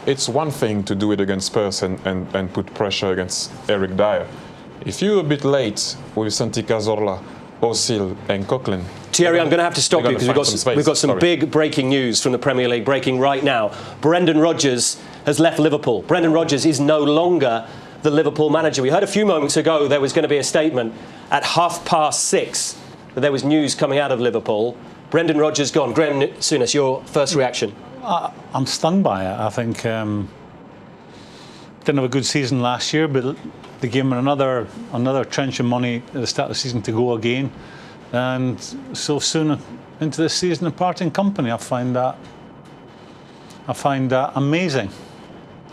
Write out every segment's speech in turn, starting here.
it's one thing to do it against Spurs and put pressure against Eric Dyer. If you're a bit late with Santi Cazorla, Ozil and Coquelin... Thierry, I'm going to have to stop you because we've got some big breaking news from the Premier League breaking right now. Brendan Rodgers has left Liverpool. Brendan Rodgers is no longer the Liverpool manager. We heard a few moments ago there was going to be a statement at 6:30 that there was news coming out of Liverpool. Brendan Rodgers gone. Graham Souness, your first reaction? I'm stunned by it. I think didn't have a good season last year, but they gave him another trench of money at the start of the season to go again, and so soon into this season, parting company. I find that amazing.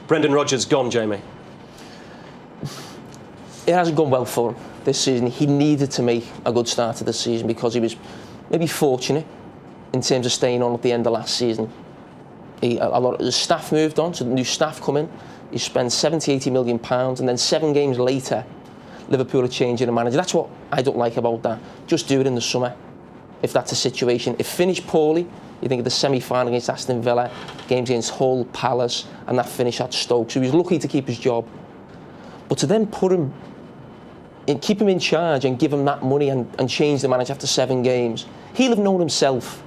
Brendan Rodgers gone, Jamie. It hasn't gone well for him this season. He needed to make a good start to the season because he was maybe fortunate in terms of staying on at the end of last season. A lot of the staff moved on, so the new staff come in. He spent 70-80 million pounds, and then 7 games later, Liverpool are changing the manager. That's what I don't like about that. Just do it in the summer, if that's a situation. If finished poorly, you think of the semi-final against Aston Villa, games against Hull, Palace, and that finish at Stoke. So he was lucky to keep his job. But to then put him and keep him in charge and give him that money and change the manager after 7 games, he'll have known himself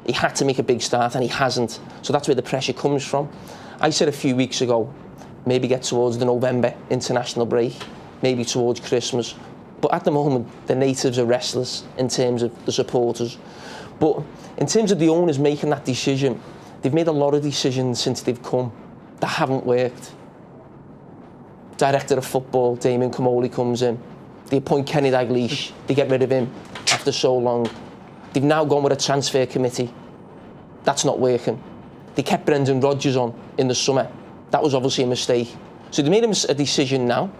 he had to make a big start, and he hasn't. So that's where the pressure comes from. I said a few weeks ago, maybe get towards the November international break, maybe towards Christmas. But at the moment, the natives are restless in terms of the supporters. But in terms of the owners making that decision, they've made a lot of decisions since they've come that haven't worked. Director of football, Damien Comolli, comes in. They appoint Kenny Dalglish. They get rid of him after so long. They've now gone with a transfer committee. That's not working. They kept Brendan Rodgers on in the summer. That was obviously a mistake. So they made a decision now,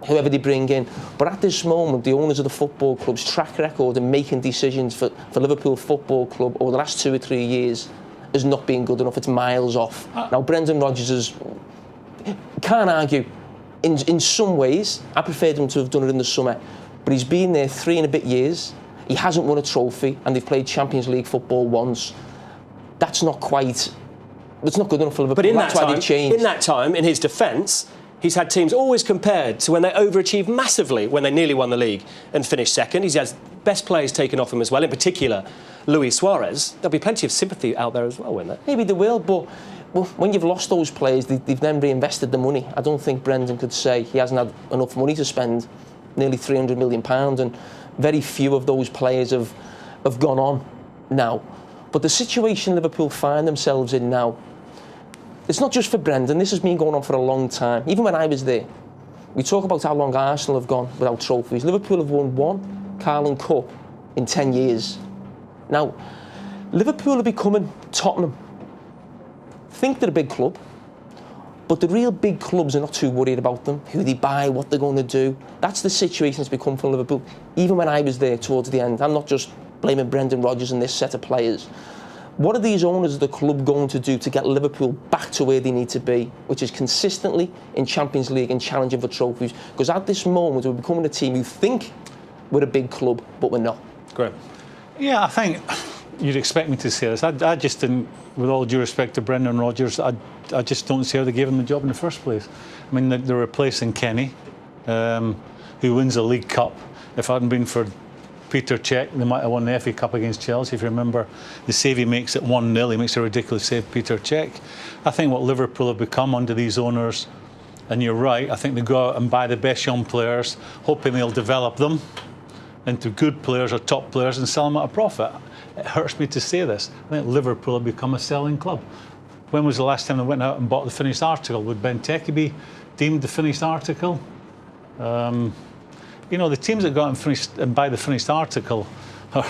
whoever they bring in. But at this moment, the owners of the football club's track record in making decisions for Liverpool Football Club over the last 2 or 3 years has not been good enough. It's miles off. Now, Brendan Rodgers can't argue. In some ways, I preferred him to have done it in the summer. But he's been there 3 and a bit years. He hasn't won a trophy, and they've played Champions League football once. That's not quite... It's not good enough for Liverpool. But in that's why they've changed. In that time, in his defence, he's had teams always compared to when they overachieved massively, when they nearly won the league and finished second. He's had best players taken off him as well, in particular Luis Suarez. There'll be plenty of sympathy out there as well, won't there? Maybe there will, but when you've lost those players, they've then reinvested the money. I don't think Brendan could say he hasn't had enough money to spend, nearly £300 million, and very few of those players have gone on now. But the situation Liverpool find themselves in now, it's not just for Brendan. This has been going on for a long time. Even when I was there, we talk about how long Arsenal have gone without trophies. Liverpool have won 1 Carling Cup in 10 years. Now, Liverpool are becoming Tottenham. Think they're a big club, but the real big clubs are not too worried about them, who they buy, what they're going to do. That's the situation that's become for Liverpool. Even when I was there towards the end, I'm not just blaming Brendan Rodgers and this set of players. What are these owners of the club going to do to get Liverpool back to where they need to be, which is consistently in Champions League and challenging for trophies? Because at this moment, we're becoming a team who think we're a big club, but we're not. Great. Yeah, I think you'd expect me to say this. I just didn't, with all due respect to Brendan Rodgers, I just don't see how they gave him the job in the first place. I mean, they're replacing Kenny, who wins a League Cup. If it hadn't been for Peter Cech, they might have won the FA Cup against Chelsea. If you remember the save he makes at 1-0, he makes a ridiculous save, Peter Cech. I think what Liverpool have become under these owners, and you're right, I think they go out and buy the best young players, hoping they'll develop them into good players or top players and sell them at a profit. It hurts me to say this. I think Liverpool have become a selling club. When was the last time they went out and bought the finished article? Would Benteke be deemed the finished article? You know, the teams that go out and buy the finished article are,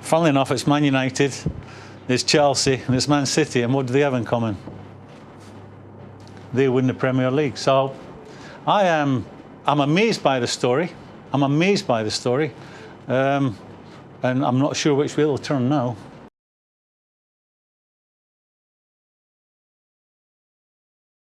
funnily enough, it's Man United, it's Chelsea, and it's Man City. And what do they have in common? They win the Premier League. So I'm amazed by the story. I'm amazed by the story. And I'm not sure which way it'll turn now.